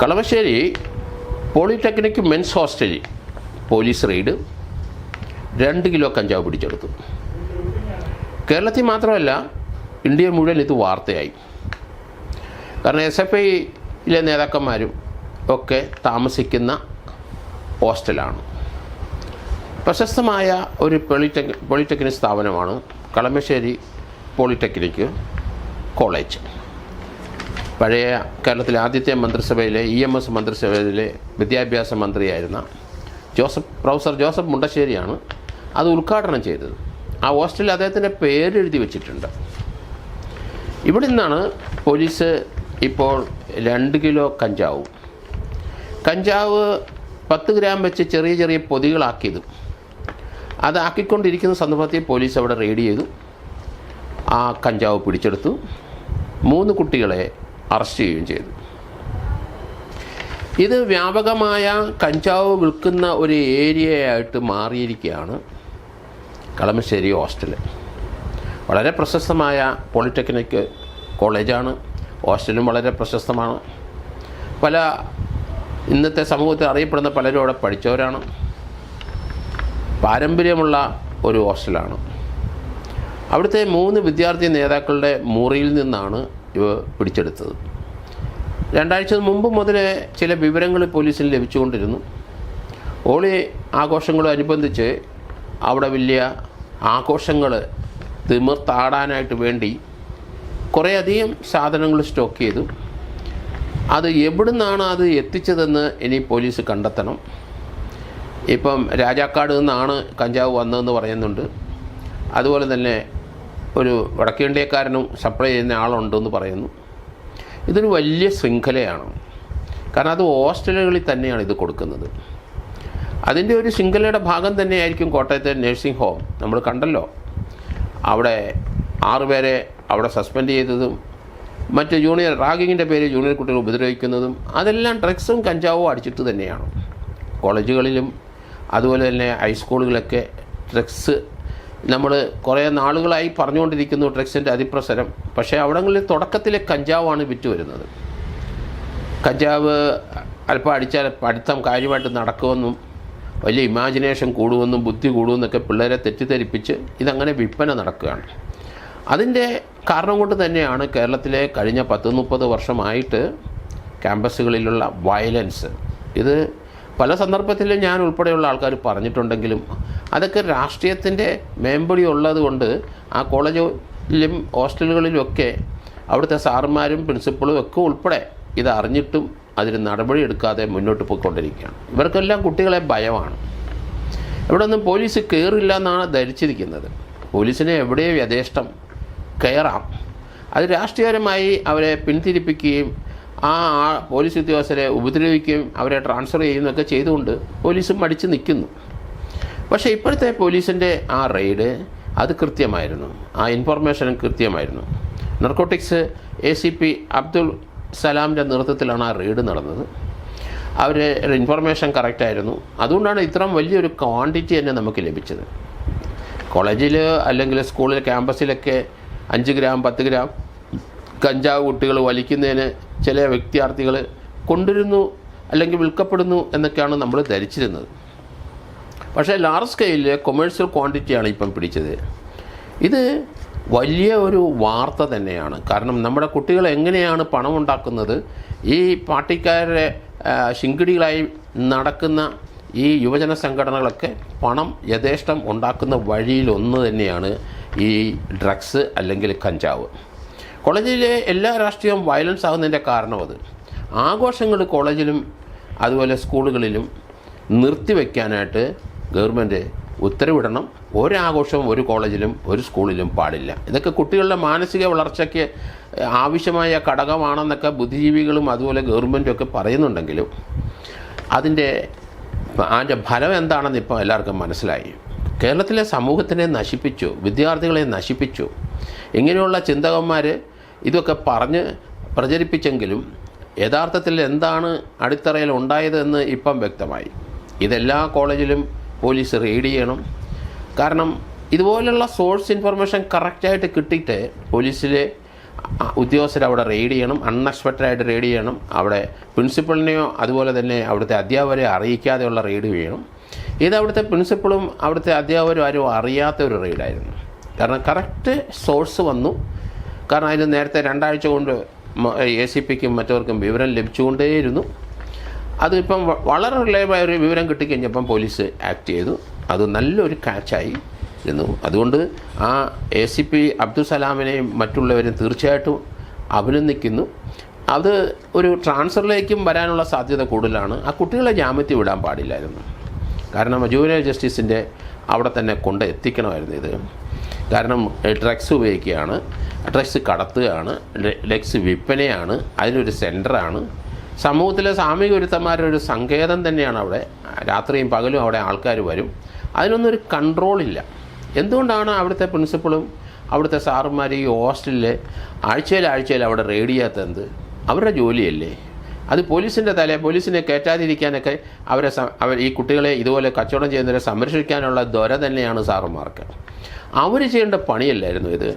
Kalamassery polytechnic men's ഹോസ്റ്റലിൽ police raid 2 kilo കഞ്ചാവ് പിടിച്ചെടുത്തു. കേരളത്തിൽ മാത്രമല്ല, ഇന്ത്യ മുഴുവൻ ഇത് വാർത്തയായി. കാരണം SFIയിലെ നേതാക്കന്മാരും ഒക്കെ താമസിക്കുന്ന ഹോസ്റ്റലാണ്. പ്രശസ്തമായ ഒരു പോളിടെക്നിക് സ്ഥാപനമാണ് കളമശ്ശേരി പോളിടെക്നിക് കോളേജ്. പഴയ കേരളത്തിലെ ആദ്യത്തെ മന്ത്രിസഭയിലെ EMS മന്ത്രിസഭയിലെ വിദ്യാഭ്യാസ മന്ത്രിയായിരുന്ന പ്രൊഫസർ ജോസഫ് മുണ്ടശ്ശേരിയാണ് അത് ഉദ്ഘാടനം ചെയ്തത്. ആ ഹോസ്റ്റലിൽ അദ്ദേഹത്തിൻ്റെ പേരെഴുതി വച്ചിട്ടുണ്ട്. ഇവിടെ നിന്നാണ് പോലീസ് ഇപ്പോൾ 2 കിലോ കഞ്ചാവ് 10 ഗ്രാം വെച്ച് ചെറിയ ചെറിയ പൊതികളാക്കിയതും അതാക്കിക്കൊണ്ടിരിക്കുന്ന സന്ദർഭത്തിൽ പോലീസ് അവിടെ റെയ്ഡ് ചെയ്തു. ആ കഞ്ചാവ് പിടിച്ചെടുത്തു. 3 കുട്ടികളെ അറസ്റ്റ് ചെയ്യുകയും ചെയ്തു. ഇത് വ്യാപകമായ കഞ്ചാവ് വിൽക്കുന്ന ഒരു ഏരിയയായിട്ട് മാറിയിരിക്കുകയാണ് കളമശ്ശേരി ഹോസ്റ്റൽ. വളരെ പ്രശസ്തമായ പോളിടെക്നിക് കോളേജാണ്. ഹോസ്റ്റലും വളരെ പ്രശസ്തമാണ്. ഇന്നത്തെ സമൂഹത്തിൽ അറിയപ്പെടുന്ന പലരും അവിടെ പഠിച്ചവരാണ്. പാരമ്പര്യമുള്ള ഒരു ഹോസ്റ്റലാണ്. അവിടുത്തെ 3 വിദ്യാർത്ഥി നേതാക്കളുടെ മുറിയിൽ നിന്നാണ് ഇവ പിടിച്ചെടുത്തത്. 2 ആഴ്ച മുമ്പ് മുതൽ ചില വിവരങ്ങൾ പോലീസിന് ലഭിച്ചുകൊണ്ടിരുന്നു. ഹോളി ആഘോഷങ്ങളനുബന്ധിച്ച് അവിടെ വലിയ ആഘോഷങ്ങൾ തിമിർത്താടാനായിട്ട് വേണ്ടി കുറേയധികം സാധനങ്ങൾ സ്റ്റോക്ക് ചെയ്തു. അത് എവിടുന്നാണ് അത് എത്തിച്ചതെന്ന് ഇനി പോലീസ് കണ്ടെത്തണം. ഇപ്പം രാജാക്കാട് നിന്നാണ് കഞ്ചാവ് വന്നതെന്ന് പറയുന്നുണ്ട്. അതുപോലെ തന്നെ ഒരു വടക്കേന്ത്യക്കാരനും സപ്ലൈ ചെയ്യുന്ന ആളുണ്ടെന്ന് പറയുന്നു. ഇതൊരു വലിയ ശൃംഖലയാണ്. കാരണം അത് ഹോസ്റ്റലുകളിൽ തന്നെയാണ് ഇത് കൊടുക്കുന്നത്. അതിൻ്റെ ഒരു ശൃംഖലയുടെ ഭാഗം തന്നെയായിരിക്കും കോട്ടയത്തെ നഴ്സിംഗ് ഹോം. നമ്മൾ കണ്ടല്ലോ, അവിടെ 6 പേരെ അവിടെ സസ്പെൻഡ് ചെയ്തതും മറ്റ് റാഗിങ്ങിൻ്റെ പേര് ജൂനിയർ കുട്ടികൾ ഉപദ്രവിക്കുന്നതും അതെല്ലാം ഡ്രഗ്സും കഞ്ചാവും അടിച്ചിട്ട് തന്നെയാണ്. കോളേജുകളിലും അതുപോലെ തന്നെ ഹൈസ്കൂളുകളൊക്കെ ഡ്രഗ്സ് നമ്മൾ കുറേ നാളുകളായി പറഞ്ഞുകൊണ്ടിരിക്കുന്നു, ഡ്രഗ്സിൻ്റെ അതിപ്രസരം. പക്ഷേ അവിടങ്ങളിൽ തുടക്കത്തിലെ കഞ്ചാവാണ് വിറ്റ് വരുന്നത്. കഞ്ചാവ് അല്പം അടിച്ചാൽ പഠിത്തം കാര്യമായിട്ട് നടക്കുമെന്നും വലിയ ഇമാജിനേഷൻ കൂടുമെന്നും ബുദ്ധി കൂടുമെന്നൊക്കെ പിള്ളേരെ തെറ്റിദ്ധരിപ്പിച്ച് ഇതങ്ങനെ വിൽപ്പന നടക്കുകയാണ്. അതിൻ്റെ കാരണം കൊണ്ട് തന്നെയാണ് കേരളത്തിലെ കഴിഞ്ഞ 10-30 വർഷമായിട്ട് ക്യാമ്പസുകളിലുള്ള വയലൻസ്. ഇത് പല സന്ദർഭത്തിലും ഞാൻ ഉൾപ്പെടെയുള്ള ആൾക്കാർ പറഞ്ഞിട്ടുണ്ടെങ്കിലും അതൊക്കെ രാഷ്ട്രീയത്തിൻ്റെ മേമ്പൊടി ഉള്ളത് കൊണ്ട് ആ കോളേജിലും ഹോസ്റ്റലുകളിലുമൊക്കെ അവിടുത്തെ സാറുമാരും പ്രിൻസിപ്പളും ഒക്കെ ഉൾപ്പെടെ ഇത് അറിഞ്ഞിട്ടും അതിന് നടപടി എടുക്കാതെ മുന്നോട്ട് പോയിക്കൊണ്ടിരിക്കുകയാണ്. ഇവർക്കെല്ലാം കുട്ടികളെ ഭയമാണ്. ഇവിടെ ഒന്നും പോലീസ് കയറില്ല എന്നാണ് ധരിച്ചിരിക്കുന്നത്. പോലീസിനെ എവിടെയും യഥേഷ്ടം കയറാം. അത് രാഷ്ട്രീയപരമായി അവരെ പിന്തിരിപ്പിക്കുകയും ആ പോലീസ് ഉദ്യോഗസ്ഥരെ ഉപദ്രവിക്കുകയും അവരെ ട്രാൻസ്ഫർ ചെയ്യുന്നതൊക്കെ ചെയ്തുകൊണ്ട് പോലീസ് മടിച്ച് നിൽക്കുന്നു. പക്ഷേ ഇപ്പോഴത്തെ പോലീസിൻ്റെ ആ റെയ്ഡ് അത് കൃത്യമായിരുന്നു. ആ ഇൻഫർമേഷൻ കൃത്യമായിരുന്നു. നർക്കോട്ടിക്സ് ACP അബ്ദുൾ സലാമിൻ്റെ നേതൃത്വത്തിലാണ് ആ റെയ്ഡ് നടന്നത്. അവരുടെ ഇൻഫർമേഷൻ കറക്റ്റായിരുന്നു. അതുകൊണ്ടാണ് ഇത്രയും വലിയൊരു ക്വാണ്ടിറ്റി തന്നെ നമുക്ക് ലഭിച്ചത്. കോളേജിൽ അല്ലെങ്കിൽ സ്കൂളിൽ ക്യാമ്പസിലൊക്കെ 5 ഗ്രാം 10 ഗ്രാം കഞ്ചാവ് കുട്ടികൾ വലിക്കുന്നതിന് ചില വിദ്യാർത്ഥികൾ കൊണ്ടുവരുന്നു അല്ലെങ്കിൽ വിൽക്കപ്പെടുന്നു എന്നൊക്കെയാണ് നമ്മൾ ധരിച്ചിരുന്നത്. പക്ഷേ ലാർജ് സ്കെയിലിൽ കൊമേഴ്സ്യൽ ക്വാണ്ടിറ്റിയാണ് ഇപ്പം പിടിച്ചത്. ഇത് വലിയ ഒരു വാർത്ത തന്നെയാണ്. കാരണം നമ്മുടെ കുട്ടികൾ എങ്ങനെയാണ് പണം ഉണ്ടാക്കുന്നത്, ഈ പാർട്ടിക്കാരുടെ ശിങ്കിടികളായി നടക്കുന്ന ഈ യുവജന സംഘടനകളൊക്കെ പണം യഥേഷ്ടം ഉണ്ടാക്കുന്ന വഴിയിലൊന്ന് തന്നെയാണ് ഈ ഡ്രഗ്സ് അല്ലെങ്കിൽ കഞ്ചാവ്. കോളേജിലെ എല്ലാ രാഷ്ട്രീയവും വയലൻസ് ആകുന്നതിൻ്റെ കാരണം അത്. ആഘോഷങ്ങൾ കോളേജിലും അതുപോലെ സ്കൂളുകളിലും നിർത്തിവെക്കാനായിട്ട് ഗവൺമെൻറ് ഉത്തരവിടണം. ഒരാഘോഷവും ഒരു കോളേജിലും ഒരു സ്കൂളിലും പാടില്ല. ഇതൊക്കെ കുട്ടികളുടെ മാനസിക വളർച്ചയ്ക്ക് ആവശ്യമായ ഘടകമാണെന്നൊക്കെ ബുദ്ധിജീവികളും അതുപോലെ ഗവൺമെൻറ്റും ഒക്കെ പറയുന്നുണ്ടെങ്കിലും അതിൻ്റെ ഫലം എന്താണെന്ന് ഇപ്പോൾ എല്ലാവർക്കും മനസ്സിലായി. കേരളത്തിലെ സമൂഹത്തിനെ നശിപ്പിച്ചു, വിദ്യാർത്ഥികളെ നശിപ്പിച്ചു. ഇങ്ങനെയുള്ള ചിന്തകന്മാർ ഇതൊക്കെ പറഞ്ഞ് പ്രചരിപ്പിച്ചെങ്കിലും യഥാർത്ഥത്തിൽ എന്താണ് അടിത്തറയിൽ ഉണ്ടായതെന്ന് ഇപ്പം വ്യക്തമായി. ഇതെല്ലാ കോളേജിലും പോലീസ് റെയ്ഡ് ചെയ്യണം. കാരണം ഇതുപോലുള്ള സോഴ്സ് ഇൻഫർമേഷൻ കറക്റ്റായിട്ട് കിട്ടിയിട്ട് പോലീസിലെ ഉദ്യോഗസ്ഥർ അവിടെ റെയ്ഡ് ചെയ്യണം, അൺഎക്സ്പെക്റ്റഡായിട്ട് റെയ്ഡ് ചെയ്യണം. അവിടെ പ്രിൻസിപ്പളിനെയോ അതുപോലെ തന്നെ അവിടുത്തെ അധ്യാപകരെ അറിയിക്കാതെയുള്ള റെയ്ഡ് ചെയ്യണം. ഇത് അവിടുത്തെ പ്രിൻസിപ്പളും അവിടുത്തെ അധ്യാപകരും ആരും അറിയാത്ത ഒരു റെയ്ഡായിരുന്നു. കാരണം കറക്റ്റ് സോഴ്സ് വന്നു. കാരണം അതിന് നേരത്തെ 2 ആഴ്ച കൊണ്ട് ACPക്കും മറ്റവർക്കും വിവരം ലഭിച്ചുകൊണ്ടേയിരുന്നു. അതിപ്പം വളരെ റിലയബിളായ ഒരു വിവരം കിട്ടിക്കഴിഞ്ഞപ്പം പോലീസ് ആക്ട് ചെയ്തു. അത് നല്ലൊരു ക്യാച്ചായി ഇരുന്നു. അതുകൊണ്ട് ആ ACP അബ്ദുൽ സലാമിനെയും മറ്റുള്ളവരും തീർച്ചയായിട്ടും അഭിനന്ദിക്കുന്നു. അത് ഒരു ട്രാൻസ്ഫറിലേക്കും വരാനുള്ള സാധ്യത കൂടുതലാണ്. ആ കുട്ടികളെ ജാമ്യത്തിൽ വിടാൻ പാടില്ലായിരുന്നു. കാരണം ജൂനിയർ ജസ്റ്റിസിൻ്റെ അവിടെ തന്നെ കൊണ്ട് എത്തിക്കണമായിരുന്നു ഇത്. കാരണം ഡ്രഗ്സ് ഉപയോഗിക്കുകയാണ്, ഡ്രഗ്സ് കടത്തുകയാണ്, ഡ്രഗ്സ് വിൽപ്പനയാണ്, അതിനൊരു സെൻറ്ററാണ്. സമൂഹത്തിലെ സാമൂഹിക വിരുദ്ധന്മാരുടെ ഒരു സങ്കേതം തന്നെയാണ് അവിടെ. രാത്രിയും പകലും അവിടെ ആൾക്കാർ വരും. അതിനൊന്നും ഒരു കൺട്രോളില്ല. എന്തുകൊണ്ടാണ് അവിടുത്തെ പ്രിൻസിപ്പളും അവിടുത്തെ സാറുമാർ ഈ ഹോസ്റ്റലിൽ ആഴ്ചയിൽ അവിടെ റെയ്ഡ് ചെയ്യാത്തത്? അവരുടെ ജോലിയല്ലേ അത്. പോലീസിനെ കയറ്റാതിരിക്കാനൊക്കെ അവർ ഈ കുട്ടികളെ ഇതുപോലെ കച്ചവടം ചെയ്യുന്നവരെ സംരക്ഷിക്കാനുള്ള ദൊര തന്നെയാണ് സാറുമാർക്ക്. അവർ ചെയ്യേണ്ട പണിയല്ലായിരുന്നു ഇത്.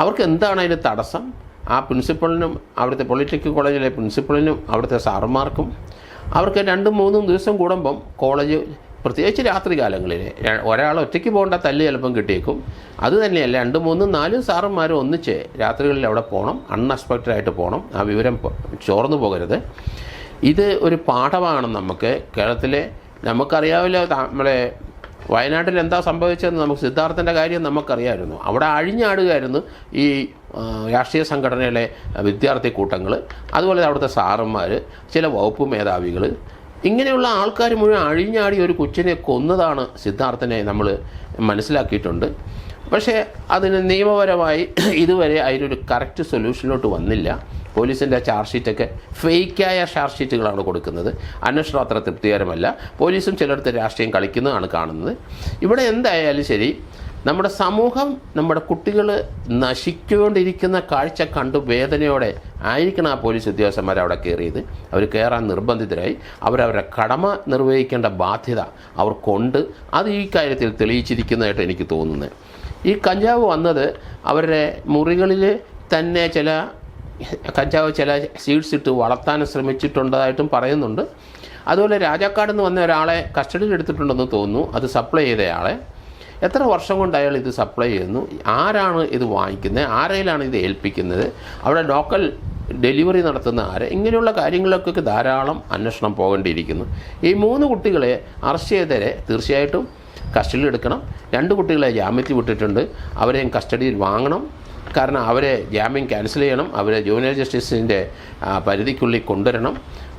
അവർക്ക് എന്താണ് അതിന് തടസ്സം? ആ പ്രിൻസിപ്പളിനും അവിടുത്തെ പൊളിറ്റെക്നിക് കോളേജിലെ പ്രിൻസിപ്പളിനും അവിടുത്തെ സാറുമാർക്കും അവർക്ക് 2-3 ദിവസം കൂടുമ്പം കോളേജ്, പ്രത്യേകിച്ച് രാത്രി കാലങ്ങളിൽ, ഒരാൾ ഒറ്റയ്ക്ക് പോകേണ്ട തല്ല് ചിലപ്പം കിട്ടിയേക്കും. അത് തന്നെയല്ല 2-3-4 സാറന്മാരും ഒന്നിച്ച് രാത്രികളിൽ അവിടെ പോകണം, അൺഎക്സ്പെക്റ്റഡായിട്ട് പോകണം. ആ വിവരം ചോർന്നു പോകരുത്. ഇത് ഒരു പാഠമാണ് നമുക്ക്. കേരളത്തിലെ നമുക്കറിയാവില്ല, നമ്മളെ വയനാട്ടിൽ എന്താ സംഭവിച്ചതെന്ന് നമുക്ക്. സിദ്ധാർത്ഥൻ്റെ കാര്യം നമുക്കറിയാമായിരുന്നു. അവിടെ അഴിഞ്ഞാടുകയായിരുന്നു ഈ രാഷ്ട്രീയ സംഘടനയിലെ വിദ്യാർത്ഥി കൂട്ടങ്ങൾ, അതുപോലെ അവിടുത്തെ സാറന്മാർ, ചില വകുപ്പ് മേധാവികൾ, ഇങ്ങനെയുള്ള ആൾക്കാർ മുഴുവൻ അഴിഞ്ഞാടി ഒരു കൊച്ചിനെ കൊന്നതാണ് സിദ്ധാർത്ഥനെ നമ്മൾ മനസ്സിലാക്കിയിട്ടുണ്ട്. പക്ഷേ അതിന് നിയമപരമായി ഇതുവരെ അതിനൊരു കറക്റ്റ് സൊല്യൂഷനിലോട്ട് വന്നില്ല. പോലീസിൻ്റെ ചാർജ് ഷീറ്റൊക്കെ ഫേക്കായ ചാർജ് ഷീറ്റുകളാണ് കൊടുക്കുന്നത്. അന്വേഷണം അത്ര തൃപ്തികരമല്ല. പോലീസും ചിലയിടത്ത് രാഷ്ട്രീയം കളിക്കുന്നതാണ് കാണുന്നത്. ഇവിടെ എന്തായാലും ശരി, നമ്മുടെ സമൂഹം, നമ്മുടെ കുട്ടികൾ നശിച്ചുകൊണ്ടിരിക്കുന്ന കാഴ്ച കണ്ടു വേദനയോടെ ആയിരിക്കണം ആ പോലീസ് ഉദ്യോഗസ്ഥന്മാർ അവിടെ കയറിയത്. അവർ കയറാൻ നിർബന്ധിതരായി. അവരവരുടെ കടമ നിർവഹിക്കേണ്ട ബാധ്യത അവർക്കുണ്ട്. അത് ഈ കാര്യത്തിൽ തെളിയിച്ചിരിക്കുന്നതായിട്ട് എനിക്ക് തോന്നുന്നത്. ഈ കഞ്ചാവ് വന്നത് അവരുടെ മുറികളിൽ തന്നെ ചില സീഡ്സ് ഇട്ട് വളർത്താൻ ശ്രമിച്ചിട്ടുള്ളതായിട്ടും പറയുന്നുണ്ട്. അതുപോലെ രാജാക്കാട് നിന്ന് വന്ന ഒരാളെ കസ്റ്റഡിയിൽ എടുത്തിട്ടുണ്ടെന്ന് തോന്നുന്നു. അത് സപ്ലൈ ചെയ്തയാളെ എത്ര വർഷം കൊണ്ട് അയാൾ ഇത് സപ്ലൈ ചെയ്യുന്നു? ആരാണ് ഇത് വാങ്ങിക്കുന്നത്? ആരെയിലാണ് ഇത് ഏൽപ്പിക്കുന്നത്? അവിടെ ലോക്കൽ ഡെലിവറി നടത്തുന്ന ആര്? ഇങ്ങനെയുള്ള കാര്യങ്ങളൊക്കെ ധാരാളം അന്വേഷണം പോകേണ്ടിയിരിക്കുന്നു. ഈ 3 കുട്ടികളെ അറസ്റ്റ് ചെയ്തവരെ തീർച്ചയായിട്ടും കസ്റ്റഡിയിൽ എടുക്കണം. 2 കുട്ടികളെ ജാമ്യത്തിൽ വിട്ടിട്ടുണ്ട്. അവരെയും കസ്റ്റഡിയിൽ വാങ്ങണം. കാരണം അവരെ ജാമ്യം ക്യാൻസൽ ചെയ്യണം. അവരെ ജൂനിയർ ജസ്റ്റിസിൻ്റെ പരിധിക്കുള്ളിൽ കൊണ്ടുവരണം.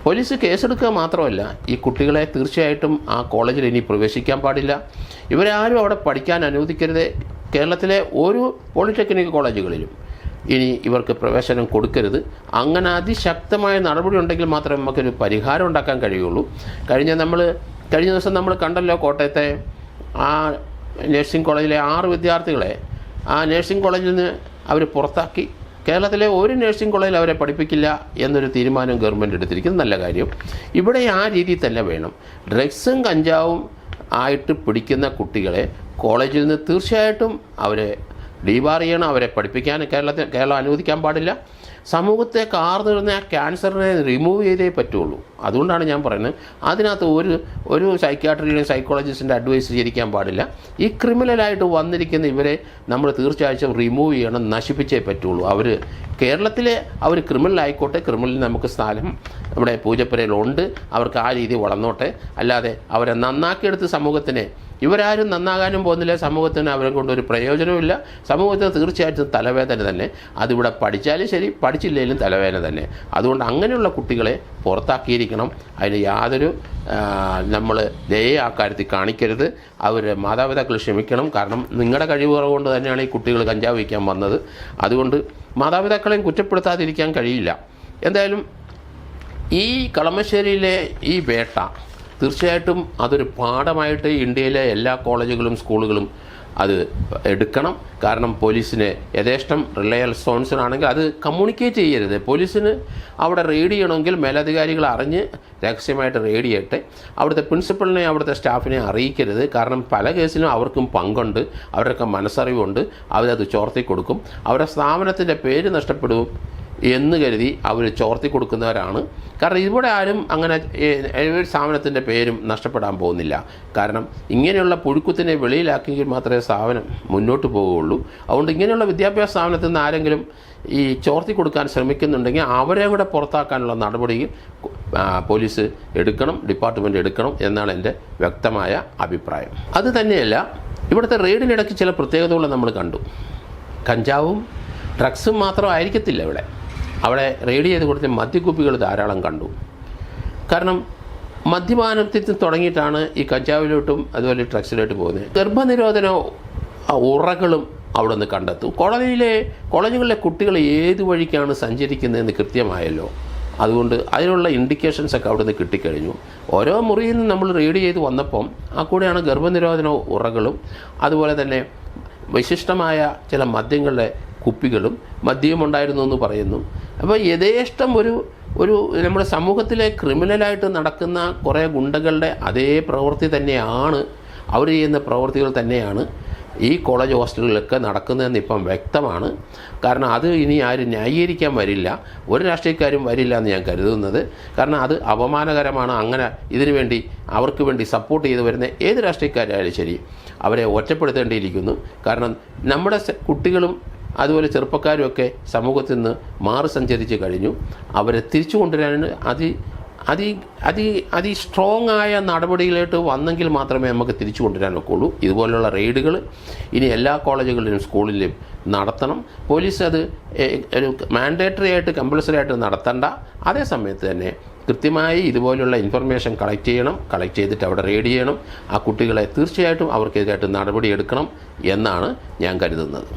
പോലീസ് കേസെടുക്കുക മാത്രമല്ല, ഈ കുട്ടികളെ തീർച്ചയായിട്ടും ആ കോളേജിൽ ഇനി പ്രവേശിക്കാൻ പാടില്ല. ഇവരാരും അവിടെ പഠിക്കാൻ അനുവദിക്കരുത്. കേരളത്തിലെ ഒരു പോളിടെക്നിക് കോളേജുകളിലും ഇനി ഇവർക്ക് പ്രവേശനം കൊടുക്കരുത്. അങ്ങനെ അതിശക്തമായ നടപടി ഉണ്ടെങ്കിൽ മാത്രമേ നമുക്കൊരു പരിഹാരം ഉണ്ടാക്കാൻ കഴിയുള്ളൂ. കഴിഞ്ഞ ദിവസം നമ്മൾ കണ്ടല്ലോ, കോട്ടയത്തെ ആ നഴ്സിംഗ് കോളേജിലെ 6 വിദ്യാർത്ഥികളെ ആ നഴ്സിംഗ് കോളേജിൽ നിന്ന് അവർ പുറത്താക്കി. കേരളത്തിലെ ഒരു നഴ്സിംഗ് കോളേജിൽ അവരെ പഠിപ്പിക്കില്ല എന്നൊരു തീരുമാനം ഗവൺമെൻറ് എടുത്തിരിക്കുന്നത് നല്ല കാര്യം. ഇവിടെ ആ രീതിയിൽ തന്നെ വേണം. ഡ്രഗ്സും കഞ്ചാവും ആയിട്ട് പിടിക്കുന്ന കുട്ടികളെ കോളേജിൽ നിന്ന് തീർച്ചയായിട്ടും അവരെ ഡീബാർ ചെയ്യണം. അവരെ പഠിപ്പിക്കാൻ കേരളം അനുവദിക്കാൻ പാടില്ല. സമൂഹത്തെ കാർന്നിരുന്ന ആ ക്യാൻസറിനെ റിമൂവ് ചെയ്തേ പറ്റുള്ളൂ. അതുകൊണ്ടാണ് ഞാൻ പറയുന്നത്, അതിനകത്ത് ഒരു സൈക്യാട്രിയുടെയും സൈക്കോളജിസ്റ്റിൻ്റെ അഡ്വൈസ് സ്വീകരിക്കാൻ പാടില്ല. ഈ ക്രിമിനലായിട്ട് വന്നിരിക്കുന്ന ഇവരെ നമ്മൾ തീർച്ചയായിട്ടും റിമൂവ് ചെയ്യണം, നശിപ്പിച്ചേ പറ്റുള്ളൂ. കേരളത്തിലെ അവർ ക്രിമിനലായിക്കോട്ടെ, ക്രിമിനലിന് നമുക്ക് സ്ഥാനം നമ്മുടെ പൂജപ്പുരയിലുണ്ട്. അവർക്ക് ആ രീതി വളർന്നോട്ടെ. അല്ലാതെ അവരെ നന്നാക്കിയെടുത്ത് സമൂഹത്തിനെ, ഇവരാരും നന്നാകാനും പോകുന്നില്ല. സമൂഹത്തിന് അവരെ കൊണ്ടൊരു പ്രയോജനവുമില്ല. സമൂഹത്തിന് തീർച്ചയായിട്ടും തലവേദന തന്നെ. അതിവിടെ പഠിച്ചാലും ശരി, പഠിച്ചില്ലെങ്കിലും തലവേദന തന്നെ. അതുകൊണ്ട് അങ്ങനെയുള്ള കുട്ടികളെ പുറത്താക്കിയിരിക്കണം. അതിന് യാതൊരു നമ്മൾ ദയ ആ കാര്യത്തിൽ കാണിക്കരുത്. അവരുടെ മാതാപിതാക്കൾ ക്ഷമിക്കണം. കാരണം നിങ്ങളുടെ കഴിവ് കുറവുകൊണ്ട് തന്നെയാണ് ഈ കുട്ടികൾ കഞ്ചാവ് വയ്ക്കാൻ വന്നത്. അതുകൊണ്ട് മാതാപിതാക്കളെയും കുറ്റപ്പെടുത്താതിരിക്കാൻ കഴിയില്ല. എന്തായാലും ഈ കളമശ്ശേരിയിലെ ഈ വേട്ട തീർച്ചയായിട്ടും അതൊരു പാഠമായിട്ട് ഇന്ത്യയിലെ എല്ലാ കോളേജുകളും സ്കൂളുകളും അത് എടുക്കണം. കാരണം പോലീസിന് യഥേഷ്ടം റിലയബിൾ സോഴ്സിനാണെങ്കിൽ അത് കമ്മ്യൂണിക്കേറ്റ് ചെയ്യരുത്. പോലീസിന് അവിടെ റെയ്ഡ് ചെയ്യണമെങ്കിൽ മേലധികാരികൾ അറിഞ്ഞ് രഹസ്യമായിട്ട് റെയ്ഡ് ചെയ്യട്ടെ. അവിടുത്തെ പ്രിൻസിപ്പളിനെ അവിടുത്തെ സ്റ്റാഫിനെ അറിയിക്കരുത്. കാരണം പല കേസിലും അവർക്കും പങ്കുണ്ട്, അവരൊക്കെ മനസ്സറിവുണ്ട്. അവരത് ചോർത്തി കൊടുക്കും. അവരുടെ സ്ഥാപനത്തിൻ്റെ പേര് നഷ്ടപ്പെടും എന്ന് കരുതി അവർ ചോർത്തി കൊടുക്കുന്നവരാണ്. കാരണം ഇവിടെ ആരും അങ്ങനെ സ്ഥാപനത്തിൻ്റെ പേരും നഷ്ടപ്പെടാൻ പോകുന്നില്ല. കാരണം ഇങ്ങനെയുള്ള പുഴുക്കുത്തിനെ വെളിയിലാക്കിയെങ്കിൽ മാത്രമേ സ്ഥാപനം മുന്നോട്ട് പോവുകയുള്ളൂ. അതുകൊണ്ട് ഇങ്ങനെയുള്ള വിദ്യാഭ്യാസ സ്ഥാപനത്തിൽ നിന്ന് ആരെങ്കിലും ഈ ചോർത്തി കൊടുക്കാൻ ശ്രമിക്കുന്നുണ്ടെങ്കിൽ അവരെ കൂടെ പുറത്താക്കാനുള്ള നടപടി പോലീസ് എടുക്കണം, ഡിപ്പാർട്ട്മെൻറ്റ് എടുക്കണം എന്നാണ് എൻ്റെ വ്യക്തമായ അഭിപ്രായം. അത് തന്നെയല്ല, ഇവിടുത്തെ റെയ്ഡിനിടയ്ക്ക് ചില പ്രത്യേകതകൾ നമ്മൾ കണ്ടു. കഞ്ചാവും ഡ്രഗ്സും മാത്രമായിരിക്കത്തില്ല അവിടെ റെയ്ഡ് ചെയ്ത് കൊടുത്ത മദ്യക്കുപ്പികൾ ധാരാളം കണ്ടു. കാരണം മദ്യപാനത്തിൽ തുടങ്ങിയിട്ടാണ് ഈ കഞ്ചാവിലോട്ടും അതുപോലെ ഡ്രഗ്സിലോട്ട് പോകുന്നത്. ഗർഭനിരോധന ഉറകളും അവിടെ നിന്ന് കണ്ടെത്തും. കോളേജുകളിലെ കുട്ടികൾ ഏത് വഴിക്കാണ് സഞ്ചരിക്കുന്നതെന്ന് കൃത്യമായല്ലോ. അതുകൊണ്ട് അതിനുള്ള ഇൻഡിക്കേഷൻസൊക്കെ അവിടെ നിന്ന് കിട്ടിക്കഴിഞ്ഞു. ഓരോ മുറിയിൽ നിന്ന് നമ്മൾ റെയ്ഡ് ചെയ്ത് വന്നപ്പം ആ കൂടെയാണ് ഗർഭനിരോധന ഉറകളും അതുപോലെ തന്നെ വിശിഷ്ടമായ ചില മദ്യങ്ങളുടെ കുപ്പികളും മദ്യമുണ്ടായിരുന്നു എന്ന് പറയുന്നു. അപ്പോൾ യഥേഷ്ടം ഒരു നമ്മുടെ സമൂഹത്തിലെ ക്രിമിനലായിട്ട് നടക്കുന്ന കുറേ ഗുണ്ടകളുടെ അതേ പ്രവൃത്തി തന്നെയാണ്, അവർ ചെയ്യുന്ന പ്രവൃത്തികൾ തന്നെയാണ് ഈ കോളേജ് ഹോസ്റ്റലുകളിലൊക്കെ നടക്കുന്നതെന്ന് ഇപ്പം വ്യക്തമാണ്. കാരണം അത് ഇനി ആരും ന്യായീകരിക്കാൻ വരില്ല, ഒരു രാഷ്ട്രീയക്കാരും വരില്ല എന്ന് ഞാൻ കരുതുന്നത്. കാരണം അത് അപമാനകരമാണ്. അങ്ങനെ ഇതിനു വേണ്ടി അവർക്ക് വേണ്ടി സപ്പോർട്ട് ചെയ്ത് വരുന്ന ഏത് രാഷ്ട്രീയക്കാരായാലും ശരി അവരെ ഒറ്റപ്പെടുത്തേണ്ടിയിരിക്കുന്നു. കാരണം നമ്മുടെ കുട്ടികളും അതുപോലെ ചെറുപ്പക്കാരുമൊക്കെ സമൂഹത്തിൽ നിന്ന് മാറി സഞ്ചരിച്ച് കഴിഞ്ഞു. അവരെ തിരിച്ചു കൊണ്ടുവരാൻ സ്ട്രോങ് ആയ നടപടിയിലോട്ട് വന്നെങ്കിൽ മാത്രമേ നമുക്ക് തിരിച്ചു കൊണ്ടുവരാൻ ഒക്കുള്ളൂ. ഇതുപോലുള്ള റെയ്ഡുകൾ ഇനി എല്ലാ കോളേജുകളിലും സ്കൂളിലും നടത്തണം. പോലീസ് അത് ഒരു മാൻഡേറ്ററി ആയിട്ട് കമ്പൽസറി ആയിട്ട് നടത്തണ്ട. അതേ സമയത്ത് തന്നെ കൃത്യമായി ഇതുപോലുള്ള ഇൻഫർമേഷൻ കളക്ട് ചെയ്തിട്ട് അവിടെ റെയ്ഡ് ചെയ്യണം. ആ കുട്ടികളെ തീർച്ചയായിട്ടും അവർക്കെതിരായിട്ട് നടപടിയെടുക്കണം എന്നാണ് ഞാൻ കരുതുന്നത്.